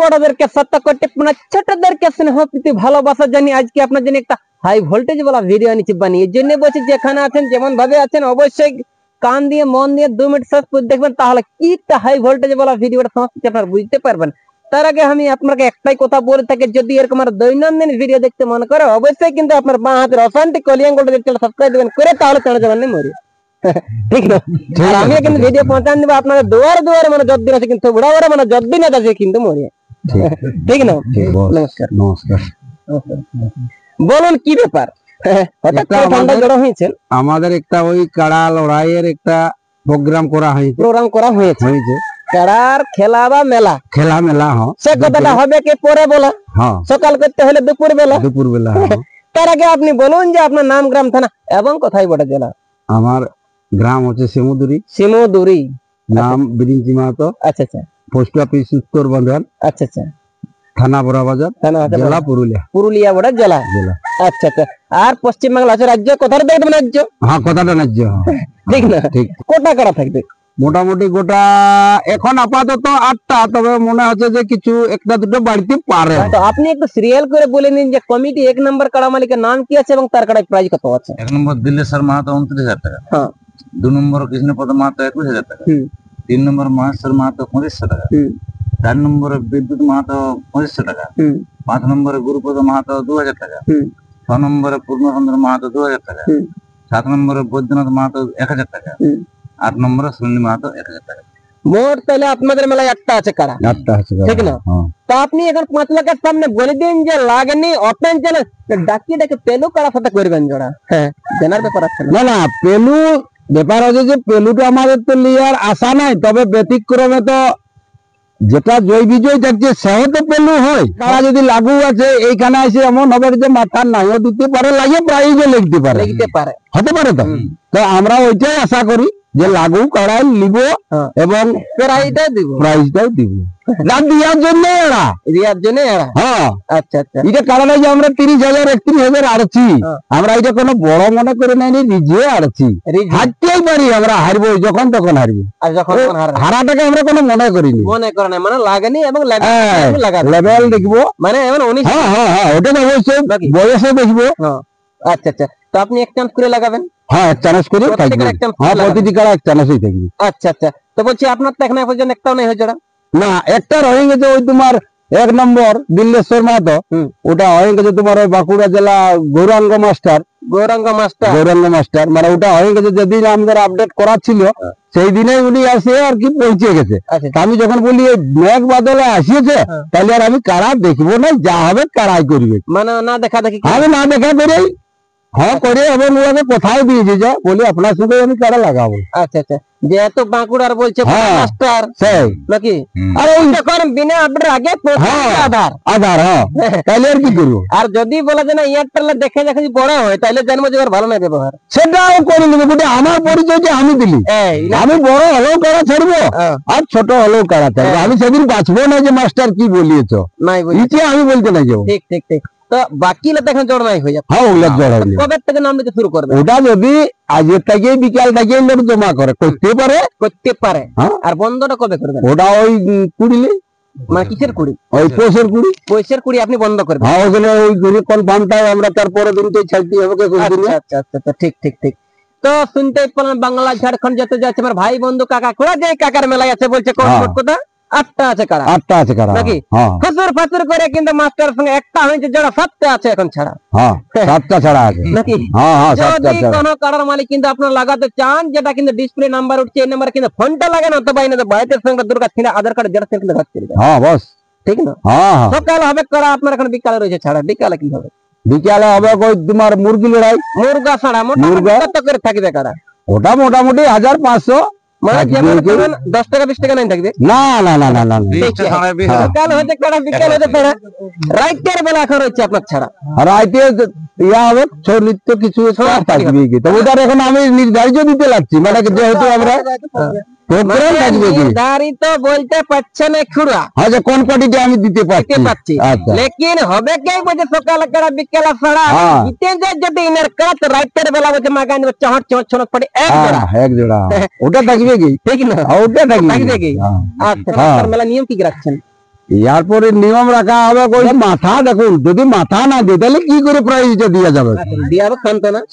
বড়দেরকে সত্য করতে ছোটদেরকে স্নেহ প্রীতি ভালোবাসা জানি আজকে আপনার জন্য একটা হাই ভোল্টেজ বলা ভিডিও নিচে বানিয়ে এই জন্য বলছি যেখানে আছেন যেমন ভাবে আছেন অবশ্যই কান দিয়ে মন দিয়ে 2 মিনিট শেষ করে দেখবেন তাহলে কি একটা হাই ভোল্টেজ বলা ভিডিওটা সংস্কৃতি আপনারা বুঝতে পারবেন। তার আগে আমি আপনাকে একটাই কথা বলে থাকি, যদি এরকম আর দৈনন্দিন ভিডিও দেখতে মনে করে অবশ্যই কিন্তু আপনার বাঁ হাতের অশান্তি কলিয়াঙ্গটা চ্যানেল সাবস্ক্রাইব দিবেন করে, তাহলে চ্যানেল যাবেন না মরি ঠিক না। আর আমি কিন্তু ভিডিও পৌঁছান দিব আপনাদের দুয়ারে দুয়ারে, মানে যতদিন আছে কিন্তু বুড়া বড় মানে যতদিন আছে কিন্তু মরি ঠিক না। নমস্কার নমস্কার। বলুন কি ব্যাপার, হঠাৎ করে ঠান্ডা জড়ো হয়েছে? আমাদের একটা ওই কাড়া লড়াইয়ের একটা প্রোগ্রাম করা হয়েছে কাড়ার খেলা বা মেলা সে কথাটা হবে কি পরে বলা, সকাল করতে হলে দুপুর বেলা তার আগে আপনি বলুন যে আপনার নাম, গ্রাম, থানা এবং কোথায় বটে জেলা? আমার গ্রাম হচ্ছে সিমুদুরি, নাম বিরিঞ্চি মাহাতো। আচ্ছা আচ্ছা। পোস্ট অফিস উত্তর বন্ধন। আচ্ছা আচ্ছা। থানা বড়বাজার, জেলা পুরুলিয়া বড় জেলা। আচ্ছা আচ্ছা। আর পশ্চিম বাংলা আছে রাজ্য, কোথায় দেখবেন রাজ্য? হ্যাঁ কথাটা রাজ্য ঠিক না। ঠিক। কোটা কাটা থাকবে মোটামুটি গোটা এখন আপাতত 8টা, তবে মনে হচ্ছে যে কিছু একটা দুটো বাড়িতে পারে। তো আপনি একটু সিরিয়াল করে বলে নিন যে কমিটি 1 নম্বর কাড়া মালিকের নাম কি আছে এবং তার কাড়ায় প্রাইজ কত আছে? 1 নম্বর দিলেশ্বর মাহাতো 29,000 টাকা। হ্যাঁ। 2 নম্বর কৃষ্ণপদ মাহাতো 21,000 টাকা। 3 নম্বর মহেশ্বর মাহাতো 2500 টাকা। 4 নম্বরে বিদ্যুৎ মাহাতো 2500 টাকা। 5 নম্বরে গুরুপদ মাহাতো 2000 টাকা। 6 নম্বরে পূর্ণচন্দ্র মাহাতো 2000 টাকা। 7 নম্বরে বৈদ্যনাথ মাহাতো 1000 টাকা। 8 নম্বরে সুনীল মাহাতো 1000 টাকা। মোট তাহলে আপনাদের মেলায় 8টা আছে কারা? 8টা আছে ঠিক না। তো আপনি এখন 5 লাখের সামনে বলে দিন যে লাগেনি ওপেন চ্যানেল ডাকি ডাকি পেলু কারা সাথে করবেন জোড়া। হ্যাঁ জানার ব্যাপার আছে না? না পেলু ব্যাপার আছে যে পেলুটা আমাদের তো লিয়ার আশা নাই, তবে ব্যতিক্রমে তো যেটা জয় বিজয় দেখছে সেও তো পেলু হয়। তারা যদি লাগু আছে এইখানে এসে এমন হবে যে মাথা নাইও দিতে পারে, লাগে প্রাইজও লিখতে পারে, হতে পারে। তো আমরা ওইটাই আশা করি যে লাগু কাড়াই নিব এবং প্রাইজটাও দিব দিয়ার জন্য আচ্ছা আচ্ছা। এটা কারণ যে আমরা 30,000 31,000 আড়ছি, আমরা এটা কোনো বড় মনে করে নাইনি, নিজে আড়ছি। হারতেই পারি, আমরা হারবো যখন তখন হারবো, আর যখন হারাটাকে আমরা কোনো মনে করিনি, মনে করে না, মানে লাগেনি এবং লেভেল দেখবো, মানে ওটা অবশ্যই বয়সে দেখবো। আচ্ছা আচ্ছা। তো আপনি এক চান্স করে লাগাবেন? হ্যাঁ এক চান্স করে থাকবে, প্রতিটি কাড়া এক চান্সই থাকবে। আচ্ছা আচ্ছা। তো বলছি আপনার তো এখন পর্যন্ত একটাও নাই হয়েছে না? একটা রয়ে গেছে ওই তোমার 1 নম্বর দিল্লেশ্বর মাহাতো, ওটা হয়ে গেছে তোমার ওই বাঁকুড়া জেলা গৌরাঙ্গ মাস্টার, মানে ওটা হয়ে গেছে যেদিন আমাদের আপডেট করা ছিল সেই দিনে উনি আসে আর কি পৌঁছে গেছে। আমি যখন বলি মেঘ বাদলে আসিয়েছে তাহলে আর আমি কারা দেখবো না, যা হবে কারাই করবে, মানে না দেখা দেখি আমি না দেখা করেই করে এবং ওকে কোথাও দিয়েছি যে বলি আপনার সঙ্গে আমি কারা লাগাবো। আচ্ছা আচ্ছা। যেহেতু বাঁকুড়ার বলছে মাস্টার নাকি, আর ওই যখন বিনা আপডেট আগে আধার তাহলে আর কি করবো। আর যদি বলা যায় না এয়ারটেল দেখে দেখে বড় হয় তাহলে জানবো যে ভালো না ব্যবহার, সেটাও করে নেবো। আমার পরিচয় যে আমি দিলি, আমি বড় হলেও কারা ছাড়বো আর ছোট হলেও কারা ছাড়বো, আমি সেদিন বাঁচবো না যে মাস্টার কি বলিয়েছ নাই আমি বলতে না যাবো। ঠিক ঠিক ঠিক। তো বাকি এখন জড় নাই হয়ে যাবে। কবে থেকে নাম নিতে শুরু করবে? ওটা যদি আজের থেকে বিকাল থেকে লোক জমা করে করতে পারে। আর বন্ধটা কবে করবেন? ওটা ওই 20 মানে কিসের 20? ওই পয়সের 20 আপনি বন্ধ করবেন। হ্যাঁ ওখানে ওই কনফার্মটা আমরা তারপরে দিনটাই ছাড়তে হবে। আচ্ছা আচ্ছা আচ্ছা। ঠিক ঠিক ঠিক। তো শুনতেই পেলাম বাংলা ঝাড়খণ্ড যেতে যাচ্ছে আমার ভাই বন্ধু কাকা খোলা যে কাকার মেলায় আছে বলছে কোন কথা 8টা আছে কারা নাকি? ফাঁসুর করে কিন্তু মাস্টার সঙ্গে একটা হয়েছে জোড়া 7টা আছে এখন ছাড়া। 7টা ছাড়া আছে নাকি? যদি কোনো কাড়ার মালিক কিন্তু আপনার লাগাতে চান, যেটা কিন্তু ডিসপ্লে নাম্বার উঠছে এই নাম্বারে কিন্তু ফোনটা লাগান, অথবা বাইরের সঙ্গে দুর্গা ছিঁড়া আধার কার্ড জেরক্স কিন্তু ধরতে বস ঠিক না। সকাল হবে কাড়া আপনার এখন বিকালে রয়েছে ছাড়া, বিকালে কি হবে? বিকালে হবে ওই তোমার মুরগি লড়াই, মুরগা ছাড়া কত করে থাকবে কাড়া? ওটা মোটামুটি 1500, মানে যেমন 10 টাকা 20 টাকা নাই থাকবে। না না না না না সকাল হতে কাড়া বিকাল হতে পারে, রাইতের বেলা এখন হচ্ছে আপনার ছাড়া, রাইতে ইয়া হবে ছৌ নৃত্য কিছু থাকবে কি। তো ওটার এখন আমি নির্ধারিত দিতে লাগছি, মানে যেহেতু আমরা নির্ধারিত বলতে পারছে না খুড়া, আচ্ছা কোন কোয়ালিটি আমি দিতে পারছি। আচ্ছা লেকিন হবে কে বলছে সকাল কাড়া বিকাল ছাড়া দিতে যায়, যদি ইনার কাট রাইতের বেলা বলছে মাগান চহট চহট ছনক পড়ে এক জোড়া ওটা থাকবে কি ঠিক না? ওটা থাকবে কি? আচ্ছা মেলা নিয়ম কি রাখছেন? এরপরে নিয়ম রাখা হবে মাথা, দেখুন যদি মাথা না দেয় তাহলে কি করে প্রাইজটা দেওয়া যাবে?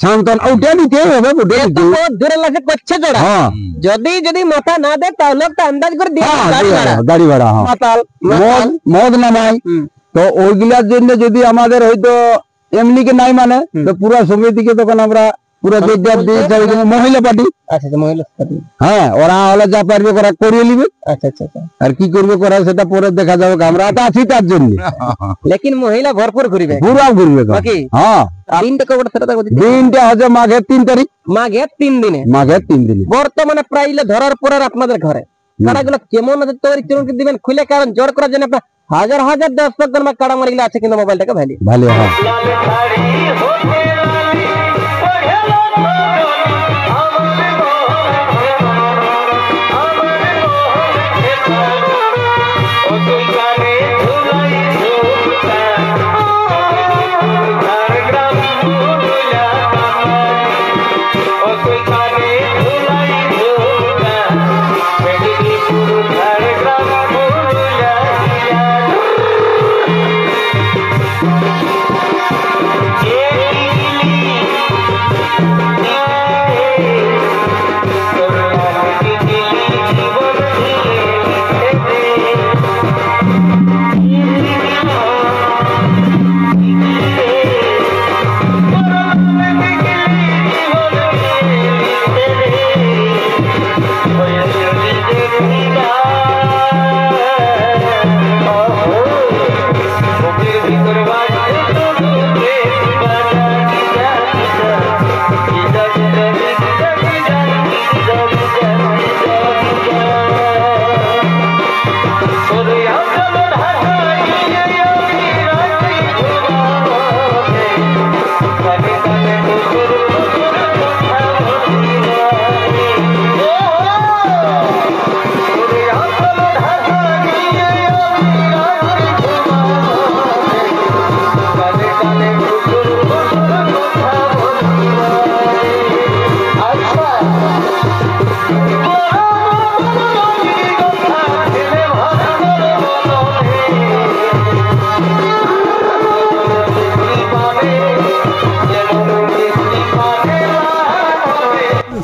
সান্ত্বনা ওটা নিতেই হবে, যদি মাথা না দেয় তাহলে আন্দাজ করে গাড়ি ভাড়া মদ নামায়। তো ওইগুলার জন্য যদি আমাদের হয়তো এমনিকে নাই মানে তো পুরো সমিতিকে তখন আমরা পুরো মহিলা পার্টি, হ্যাঁ ওরা হলে যা পারবে ওরা করিয়ে নিবে। আর কি করবে করা সেটা পরে দেখা যাবে, আমরা তো আছি তার জন্য। লেকিন মহিলা ভরপুর ঘুরবে, পুরা ঘুরবে। হ্যাঁ দিনটা হচ্ছে মাঘের 3 তারিখ, মাঘের 3 দিনে, মাঘের 3 দিনে। বর্তমানে প্রায় ধরার পরে আপনাদের ঘরে কাড়াগুলো কেমন আছে তৈরি দিবেন খুলে, কারণ জোর করার জন্য আপনার হাজার হাজার দর্শক কাড়া মারিগুলো আছে, কিন্তু মোবাইলটাকে ভালো হয়।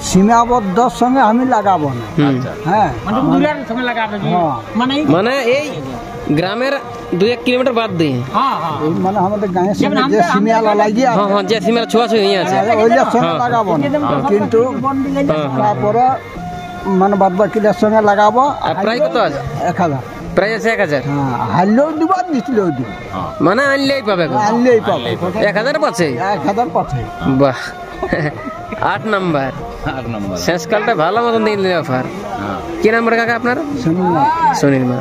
সীমাবদ্ধর সঙ্গে আমি লাগাবো না, হ্যাঁ মানে এই গ্রামের 2-1 কিলোমিটার বাদ দিয়ে, মানে আমাদের গায়ের সঙ্গে যে সীমালা লাগিয়ে যে সীমার ছোঁয়াছুঁই আছে ওইটার সঙ্গে লাগাবো না, কিন্তু তারপরে মানে বাদ বাকিটার সঙ্গে লাগাবো। প্রায় কত আছে? 1000, প্রায় আছে 1000। হারলেও দিব আর জিতলেও দিব, মানে আনলেই পাবে, আনলেই পাবে। 1000 পাচ্ছে, 1000 পাচ্ছে। বাহ 8 নাম্বার শেষকালটা ভালো মতন দিন অফার। কি নাম্বার কাকা আপনার? সুনীল। সুনীল মা।